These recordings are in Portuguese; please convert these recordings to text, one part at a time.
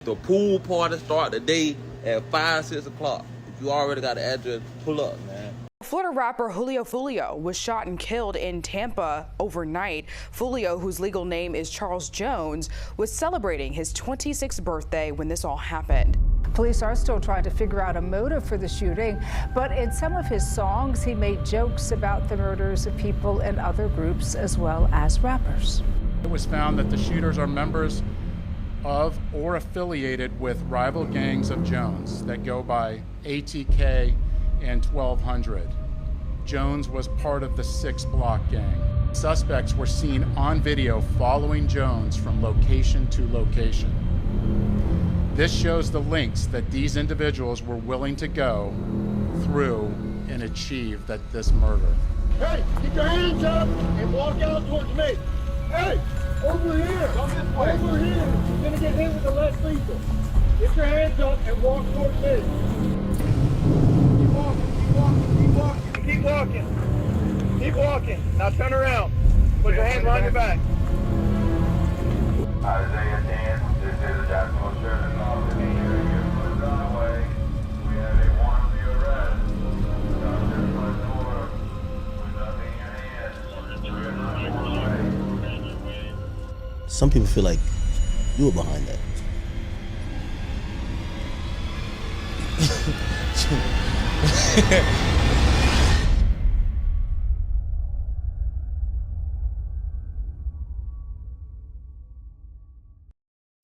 The pool party start today at 5, 6 o'clock. If you already got the address, pull up, man. Florida rapper Julio Foolio was shot and killed in Tampa overnight. Foolio, whose legal name is Charles Jones, was celebrating his 26th birthday when this all happened. Police are still trying to figure out a motive for the shooting, but in some of his songs, he made jokes about the murders of people in other groups as well as rappers. It was found that the shooters are members of or affiliated with rival gangs of Jones that go by ATK and 1200. Jones was part of the 6 Block gang. Suspects were seen on video following Jones from location to location. This shows the lengths that these individuals were willing to go through and achieve this murder. Hey, get your hands up and walk out towards me. Hey, over here. Come this way. Over here. You're gonna get hit with the less lethal. Get your hands up and walk towards me. Keep walking, keep walking, keep walking, keep walking. Keep walking. Now turn around. Put your hands behind your back. Isaiah 10, this is a Jacksonville Sheriff's Office here for the driveway. We have a warrant for your arrest. Stop this front door with nothing in your hand. We are not away. Some people feel like you were behind that.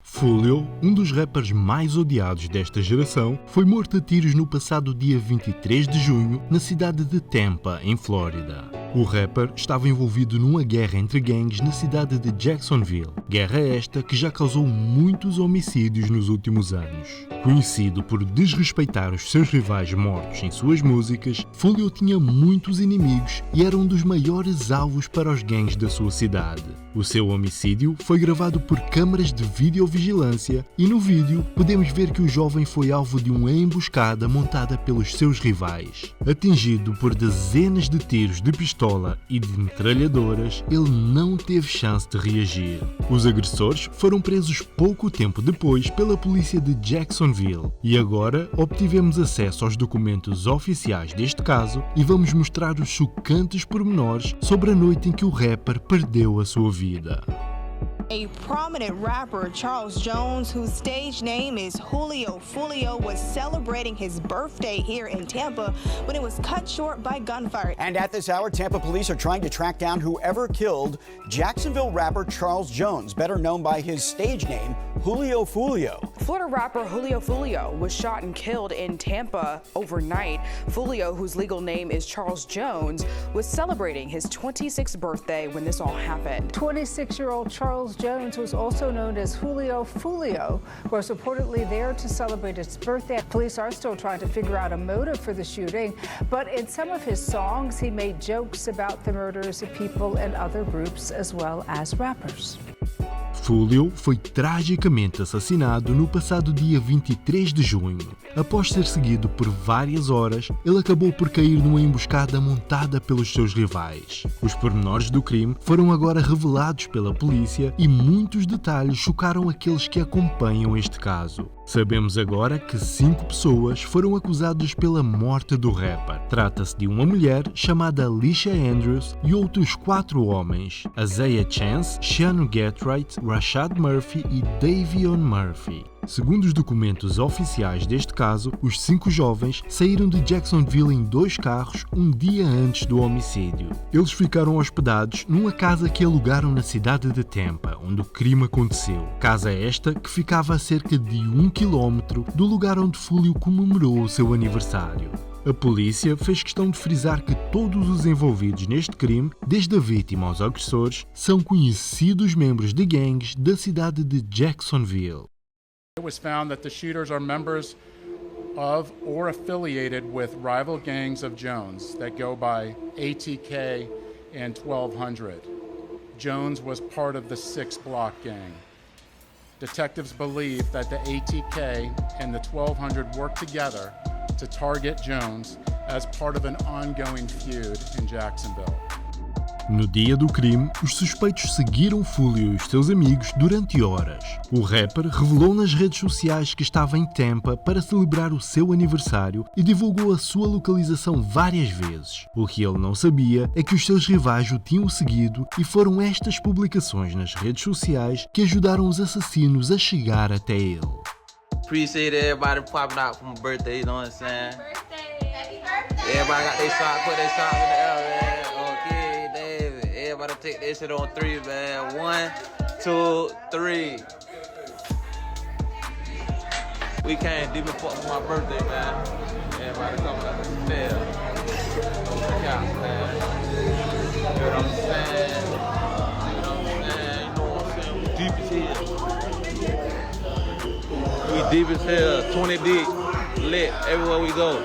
Foolio, um dos rappers mais odiados desta geração, foi morto a tiros no passado dia 23 de junho na cidade de Tampa, em Flórida. O rapper estava envolvido numa guerra entre gangues na cidade de Jacksonville, guerra esta que já causou muitos homicídios nos últimos anos. Conhecido por desrespeitar os seus rivais mortos em suas músicas, Foolio tinha muitos inimigos e era um dos maiores alvos para os gangues da sua cidade. O seu homicídio foi gravado por câmaras de videovigilância e no vídeo podemos ver que o jovem foi alvo de uma emboscada montada pelos seus rivais. Atingido por dezenas de tiros de pistola e de metralhadoras, ele não teve chance de reagir. Os agressores foram presos pouco tempo depois pela polícia de Jacksonville e agora obtivemos acesso aos documentos oficiais deste caso e vamos mostrar os chocantes pormenores sobre a noite em que o rapper perdeu a sua vida. A prominent rapper, Charles Jones, whose stage name is Julio Foolio, was celebrating his birthday here in Tampa when it was cut short by gunfire. And at this hour, Tampa police are trying to track down whoever killed Jacksonville rapper Charles Jones, better known by his stage name, Julio Foolio. Florida rapper Julio Foolio was shot and killed in Tampa overnight. Foolio, whose legal name is Charles Jones, was celebrating his 26th birthday when this all happened. 26-year-old Charles Jones was also known as Julio Foolio, was reportedly there to celebrate his birthday. Police are still trying to figure out a motive for the shooting, but in some of his songs, he made jokes about the murders of people in other groups as well as rappers. Foolio foi tragicamente assassinado no passado dia 23 de junho. Após ser seguido por várias horas, ele acabou por cair numa emboscada montada pelos seus rivais. Os pormenores do crime foram agora revelados pela polícia e muitos detalhes chocaram aqueles que acompanham este caso. Sabemos agora que 5 pessoas foram acusadas pela morte do rapper. Trata-se de uma mulher chamada Alicia Andrews e outros 4 homens: Isaiah Chance, Sean Getright, Rashad Murphy e Davion Murphy. Segundo os documentos oficiais deste caso, os 5 jovens saíram de Jacksonville em 2 carros um dia antes do homicídio. Eles ficaram hospedados numa casa que alugaram na cidade de Tampa, onde o crime aconteceu. Casa esta que ficava a cerca de 1 quilómetro do lugar onde Foolio comemorou o seu aniversário. A polícia fez questão de frisar que todos os envolvidos neste crime, desde a vítima aos agressores, são conhecidos membros de gangues da cidade de Jacksonville. It was found that the shooters are members of or affiliated with rival gangs of Jones that go by ATK and 1200. Jones was part of the 6 Block gang. Detectives believe that the ATK and the 1200 worked together to target Jones as part of an ongoing feud in Jacksonville. No dia do crime, os suspeitos seguiram Julio e os seus amigos durante horas. O rapper revelou nas redes sociais que estava em Tampa para celebrar o seu aniversário e divulgou a sua localização várias vezes. O que ele não sabia é que os seus rivais o tinham seguido e foram estas publicações nas redes sociais que ajudaram os assassinos a chegar até ele. Appreciate everybody popping out for my birthday, you know what I'm saying? Happy birthday! Everybody got their shot, put their shot in the air, man. Okay, David. Everybody take this shit on 3, man. 1, 2, 3. We came deep and fuck for my birthday, man. Everybody coming up the stairs. Check out, man. You know what I'm saying? You know what I'm saying? We deep as hell. We deep as hell, 20 deep, lit everywhere we go.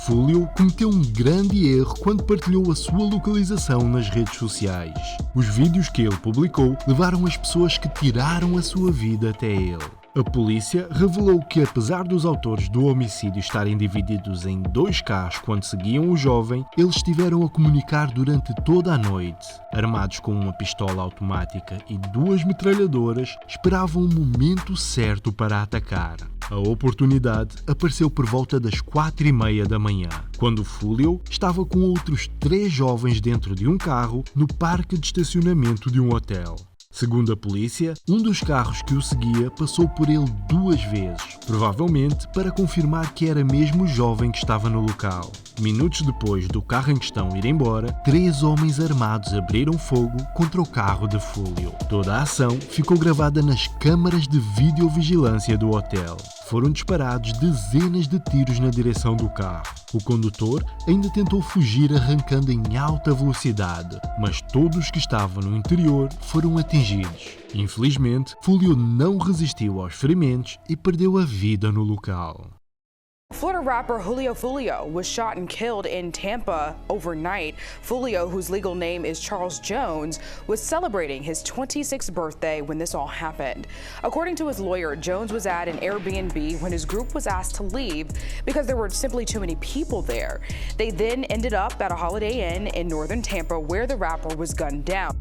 Julio cometeu um grande erro quando partilhou a sua localização nas redes sociais. Os vídeos que ele publicou levaram as pessoas que tiraram a sua vida até ele. A polícia revelou que, apesar dos autores do homicídio estarem divididos em 2 carros quando seguiam o jovem, eles estiveram a comunicar durante toda a noite. Armados com uma pistola automática e 2 metralhadoras, esperavam o momento certo para atacar. A oportunidade apareceu por volta das 4h30 da manhã, quando Julio estava com outros 3 jovens dentro de um carro no parque de estacionamento de um hotel. Segundo a polícia, um dos carros que o seguia passou por ele 2 vezes, provavelmente para confirmar que era mesmo o jovem que estava no local. Minutos depois do carro em questão ir embora, 3 homens armados abriram fogo contra o carro de Julio. Toda a ação ficou gravada nas câmaras de videovigilância do hotel. Foram disparados dezenas de tiros na direção do carro. O condutor ainda tentou fugir arrancando em alta velocidade, mas todos que estavam no interior foram atingidos. Infelizmente, Julio não resistiu aos ferimentos e perdeu a vida no local. Florida rapper Julio Fulio was shot and killed in Tampa overnight. Fulio, whose legal name is Charles Jones, was celebrating his 26th birthday when this all happened. According to his lawyer, Jones was at an Airbnb when his group was asked to leave because there were simply too many people there. They then ended up at a Holiday Inn in northern Tampa where the rapper was gunned down.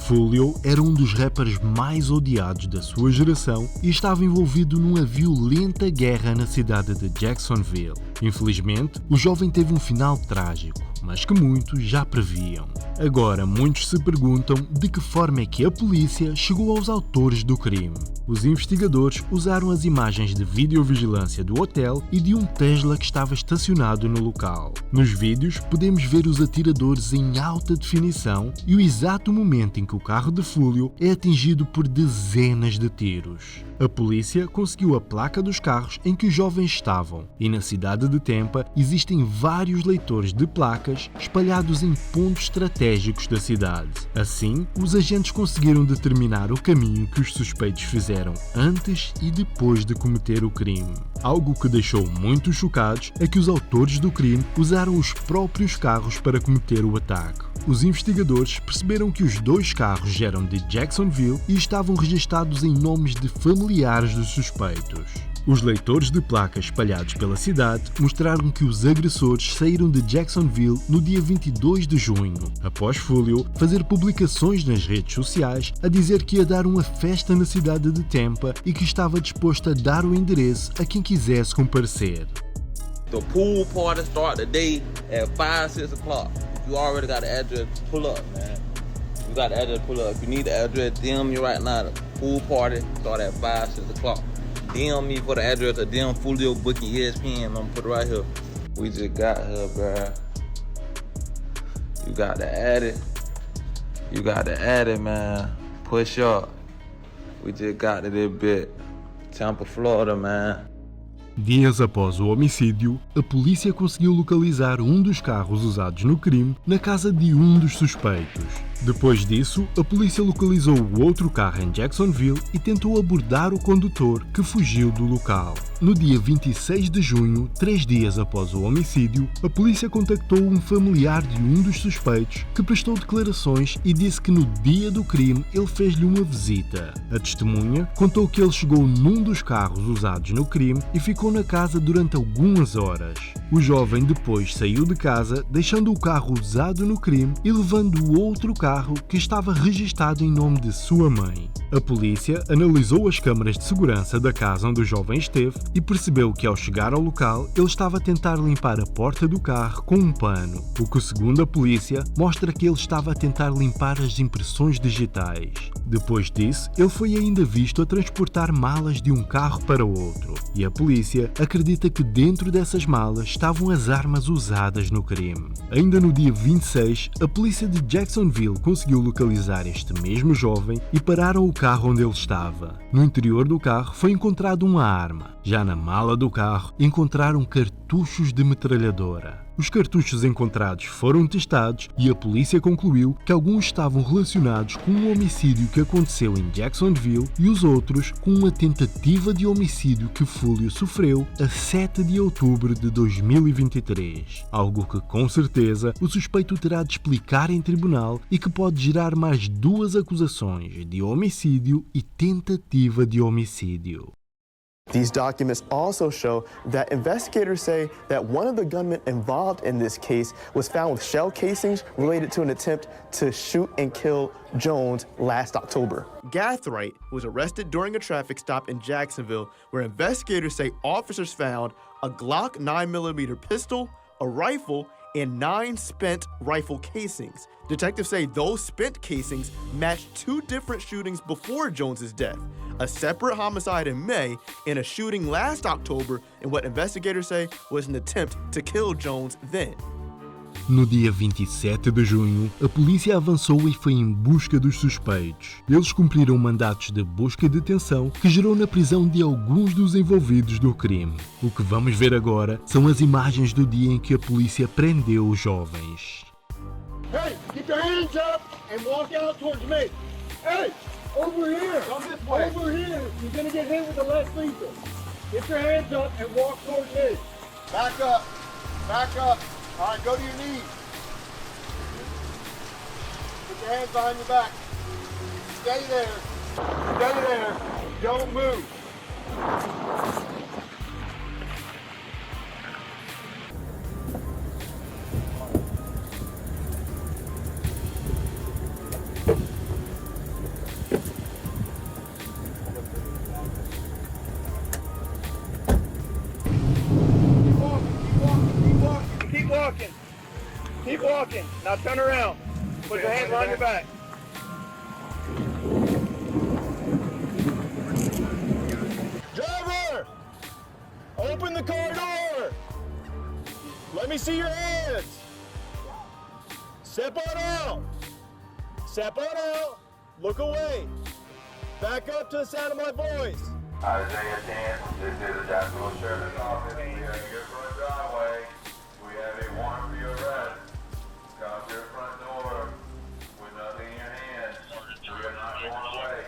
Julio era um dos rappers mais odiados da sua geração e estava envolvido numa violenta guerra na cidade de Jacksonville. Infelizmente, o jovem teve um final trágico, mas que muitos já previam. Agora, muitos se perguntam de que forma é que a polícia chegou aos autores do crime. Os investigadores usaram as imagens de videovigilância do hotel e de um Tesla que estava estacionado no local. Nos vídeos, podemos ver os atiradores em alta definição e o exato momento em que o carro de Julio é atingido por dezenas de tiros. A polícia conseguiu a placa dos carros em que os jovens estavam e na cidade de Tampa existem vários leitores de placas espalhados em pontos estratégicos da cidade. Assim, os agentes conseguiram determinar o caminho que os suspeitos fizeram antes e depois de cometer o crime. Algo que deixou muitos chocados é que os autores do crime usaram os próprios carros para cometer o ataque. Os investigadores perceberam que os 2 carros eram de Jacksonville e estavam registados em nomes de familiares dos suspeitos. Os leitores de placas espalhados pela cidade mostraram que os agressores saíram de Jacksonville no dia 22 de junho, após Julio fazer publicações nas redes sociais a dizer que ia dar uma festa na cidade de Tampa e que estava disposto a dar o endereço a quem quisesse comparecer. The pool party start the day at 5, 6 o'clock. If you already got the address, pull up, man. You got the address, pull up. If you need the address, DM me right now. The pool party start at 5, 6 o'clock. DM me for the address or DM Julio booking ESPN. I'm gonna put it right here. We just got here, bruh. You got to add it. You got to add it, man. Push up. We just got to this bit. Tampa, Florida, man. Dias após o homicídio, a polícia conseguiu localizar um dos carros usados no crime na casa de um dos suspeitos. Depois disso, a polícia localizou o outro carro em Jacksonville e tentou abordar o condutor que fugiu do local. No dia 26 de junho, 3 dias após o homicídio, a polícia contactou um familiar de um dos suspeitos que prestou declarações e disse que no dia do crime ele fez-lhe uma visita. A testemunha contou que ele chegou num dos carros usados no crime e ficou na casa durante algumas horas. O jovem depois saiu de casa, deixando o carro usado no crime e levando o outro carro que estava registado em nome de sua mãe. A polícia analisou as câmaras de segurança da casa onde o jovem esteve e percebeu que, ao chegar ao local, ele estava a tentar limpar a porta do carro com um pano, o que, segundo a polícia, mostra que ele estava a tentar limpar as impressões digitais. Depois disso, ele foi ainda visto a transportar malas de um carro para outro, e a polícia acredita que dentro dessas malas estavam as armas usadas no crime. Ainda no dia 26, a polícia de Jacksonville conseguiu localizar este mesmo jovem e pararam o carro onde ele estava. No interior do carro foi encontrada uma arma. Já na mala do carro encontraram cartuchos de metralhadora. Os cartuchos encontrados foram testados e a polícia concluiu que alguns estavam relacionados com um homicídio que aconteceu em Jacksonville e os outros com uma tentativa de homicídio que Fulio sofreu a 7 de outubro de 2023. Algo que, com certeza, o suspeito terá de explicar em tribunal e que pode gerar mais 2 acusações de homicídio e tentativa de homicídio. These documents also show that investigators say that one of the gunmen involved in this case was found with shell casings related to an attempt to shoot and kill Jones last October. Gathright was arrested during a traffic stop in Jacksonville, where investigators say officers found a Glock 9mm pistol, a rifle, and 9 spent rifle casings. Detectives say those spent casings matched 2 different shootings before Jones's death, a separate homicide in May and a shooting last October in what investigators say was an attempt to kill Jones then. No dia 27 de junho, a polícia avançou e foi em busca dos suspeitos. Eles cumpriram mandatos de busca e detenção que gerou na prisão de alguns dos envolvidos no crime. O que vamos ver agora são as imagens do dia em que a polícia prendeu os jovens. Hey, get your hands up and walk out towards me. Hey, over here. Come this way. Over here. You're gonna get hit with the less lethal. Get your hands up and walk towards me. Back up. Back up. All right, go to your knees. Put your hands behind your back. Stay there. Stay there. Don't move. Keep walking. Now turn around. Put your hands behind your back. Driver! Open the car door! Let me see your hands! Step on out! Step on out! Look away! Back up to the sound of my voice! Isaiah 10, this is the Jacksonville Sheriff's Office. We are here for a driveway. We have a warrant for your arrest. Come to your front door with nothing in your hand. We are not going away.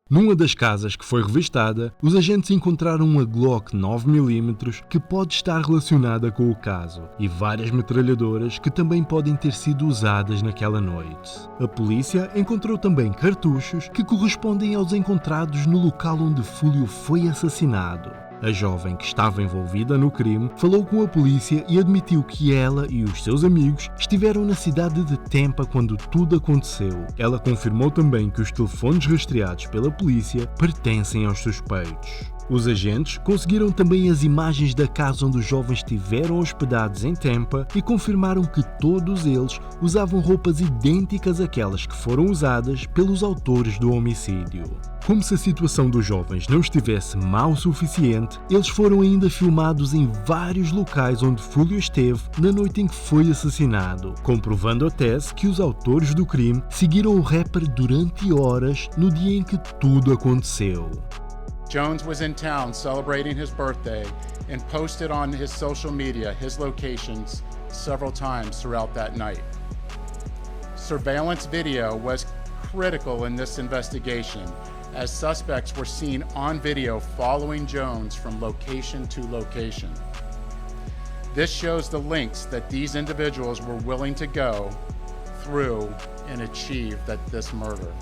Numa das casas que foi revistada, os agentes encontraram uma Glock 9mm que pode estar relacionada com o caso e várias metralhadoras que também podem ter sido usadas naquela noite. A polícia encontrou também cartuchos que correspondem aos encontrados no local onde Fulio foi assassinado. A jovem que estava envolvida no crime falou com a polícia e admitiu que ela e os seus amigos estiveram na cidade de Tampa quando tudo aconteceu. Ela confirmou também que os telefones rastreados pela polícia pertencem aos suspeitos. Os agentes conseguiram também as imagens da casa onde os jovens estiveram hospedados em Tampa e confirmaram que todos eles usavam roupas idênticas àquelas que foram usadas pelos autores do homicídio. Como se a situação dos jovens não estivesse mal o suficiente, eles foram ainda filmados em vários locais onde Fulio esteve na noite em que foi assassinado, comprovando a tese que os autores do crime seguiram o rapper durante horas no dia em que tudo aconteceu. Jones was in town celebrating his birthday and posted on his social media his locations several times throughout that night. Surveillance video was critical in this investigation, as suspects were seen on video following Jones from location to location. This shows the lengths that these individuals were willing to go through and achieve this murder.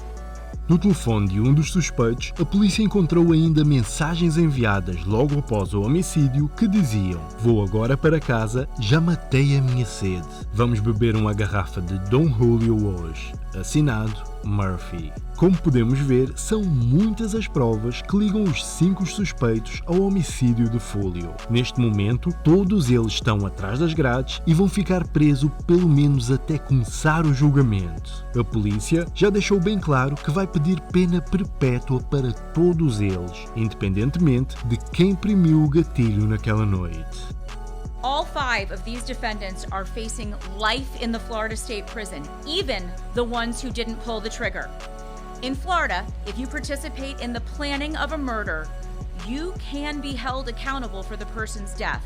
No telefone de um dos suspeitos, a polícia encontrou ainda mensagens enviadas logo após o homicídio que diziam: "Vou agora para casa, já matei a minha sede. Vamos beber uma garrafa de Dom Julio hoje." Assinado Murphy. Como podemos ver, são muitas as provas que ligam os 5 suspeitos ao homicídio de Julio. Neste momento, todos eles estão atrás das grades e vão ficar presos pelo menos até começar o julgamento. A polícia já deixou bem claro que vai pedir pena perpétua para todos eles, independentemente de quem imprimiu o gatilho naquela noite. All 5 of these defendants are facing life in the Florida State Prison, even the ones who didn't pull the trigger. In Florida, if you participate in the planning of a murder, you can be held accountable for the person's death.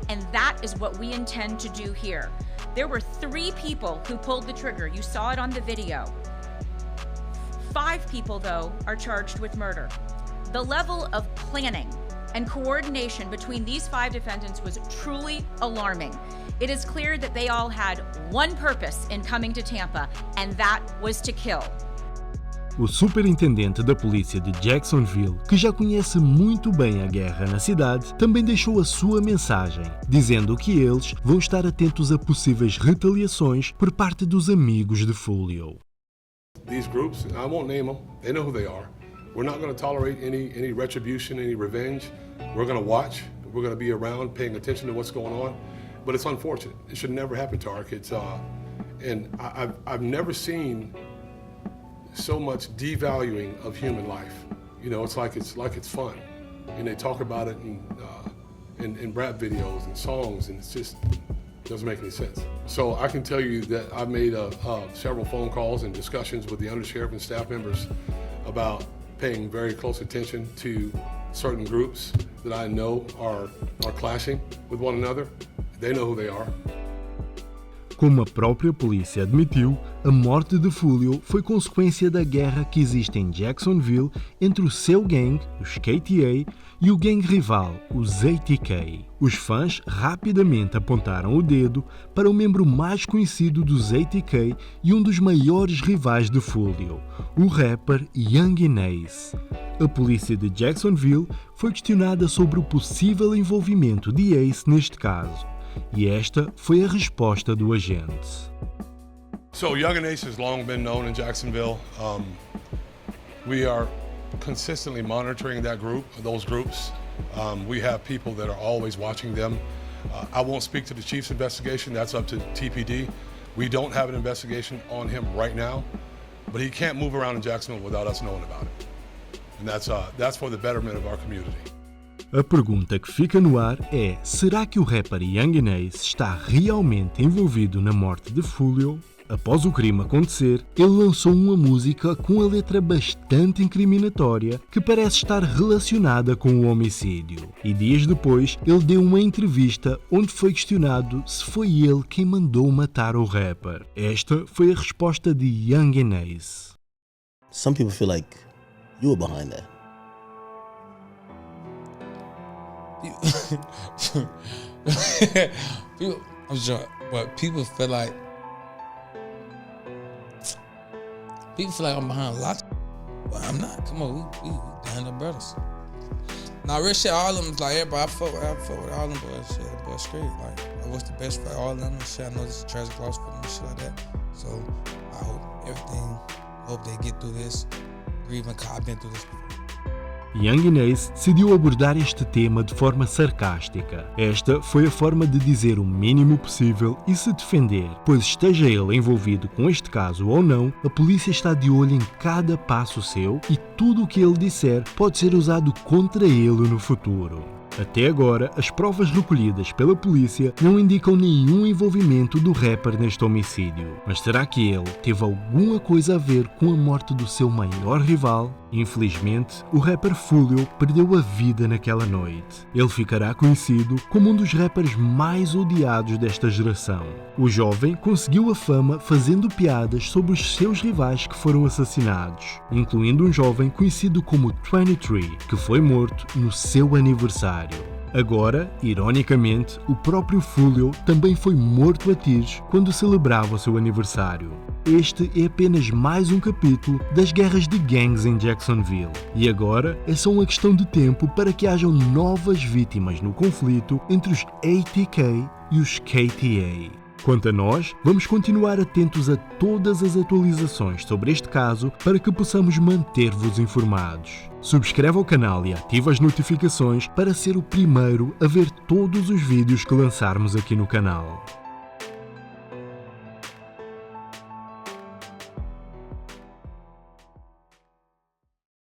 And that is what we intend to do here. There were 3 people who pulled the trigger. You saw it on the video. 5 people, though, are charged with murder. The level of planning and coordination between these 5 defendants was truly alarming. It is clear that they all had one purpose in coming to Tampa, and that was to kill. O superintendente da polícia de Jacksonville, que já conhece muito bem a guerra na cidade, também deixou a sua mensagem, dizendo que eles vão estar atentos a possíveis retaliações por parte dos amigos de Julio. These groups, I won't name them, they know who they are. We're not going to tolerate any retribution, any revenge. We're going to watch. We're going to be around, paying attention to what's going on. But it's unfortunate. It should never happen to our kids. And I've never seen so much devaluing of human life. You know, it's like it's fun, and they talk about it in rap videos and songs, and it's just doesn't make any sense. So I can tell you that I've made several phone calls and discussions with the undersheriff and staff members about paying very close attention to certain groups that I know are clashing with one another. They know who they are. Como a própria polícia admitiu, a morte de Julio foi consequência da guerra que existe em Jacksonville entre o seu gangue, os KTA, e o gangue rival, os ATK. Os fãs rapidamente apontaram o dedo para o membro mais conhecido dos ATK e um dos maiores rivais de Julio, o rapper Young Ace. A polícia de Jacksonville foi questionada sobre o possível envolvimento de Ace neste caso. E esta foi a resposta do agente. So Young Ace has long been known in Jacksonville. We are consistently monitoring those groups. We have people that are always watching them. I won't speak to the chief's investigation. That's up to TPD. We don't have an investigation on him right now, but he can't move around in Jacksonville without us knowing about it. And that's for the betterment of our community. A pergunta que fica no ar é: será que o rapper Young Ace está realmente envolvido na morte de Julio? Após o crime acontecer, ele lançou uma música com a letra bastante incriminatória que parece estar relacionada com o homicídio. E dias depois, ele deu uma entrevista onde foi questionado se foi ele quem mandou matar o rapper. Esta foi a resposta de Young Ace. Some people feel like you were behind that. I'm sure, but people feel like I'm behind a lot. But I'm not. Come on, we down the brothers. Now, real shit, all of them, like everybody, I fuck with all of them, but shit, but straight, like, what's the best for all of them and shit. I know this is a tragic loss for them and shit like that. So I hope they get through this. Grieving, I've been through this before. Young Ace decidiu abordar este tema de forma sarcástica. Esta foi a forma de dizer o mínimo possível e se defender, pois esteja ele envolvido com este caso ou não, a polícia está de olho em cada passo seu e tudo o que ele disser pode ser usado contra ele no futuro. Até agora, as provas recolhidas pela polícia não indicam nenhum envolvimento do rapper neste homicídio. Mas será que ele teve alguma coisa a ver com a morte do seu maior rival? Infelizmente, o rapper Julio perdeu a vida naquela noite. Ele ficará conhecido como um dos rappers mais odiados desta geração. O jovem conseguiu a fama fazendo piadas sobre os seus rivais que foram assassinados, incluindo um jovem conhecido como 23, que foi morto no seu aniversário. Agora, ironicamente, o próprio Julio também foi morto a tiros quando celebrava o seu aniversário. este é apenas mais um capítulo das guerras de gangues em Jacksonville. E agora é só uma questão de tempo para que hajam novas vítimas no conflito entre os ATK e os KTA. Quanto a nós, vamos continuar atentos a todas as atualizações sobre este caso para que possamos manter-vos informados. Subscreva o canal e ative as notificações para ser o primeiro a ver todos os vídeos que lançarmos aqui no canal.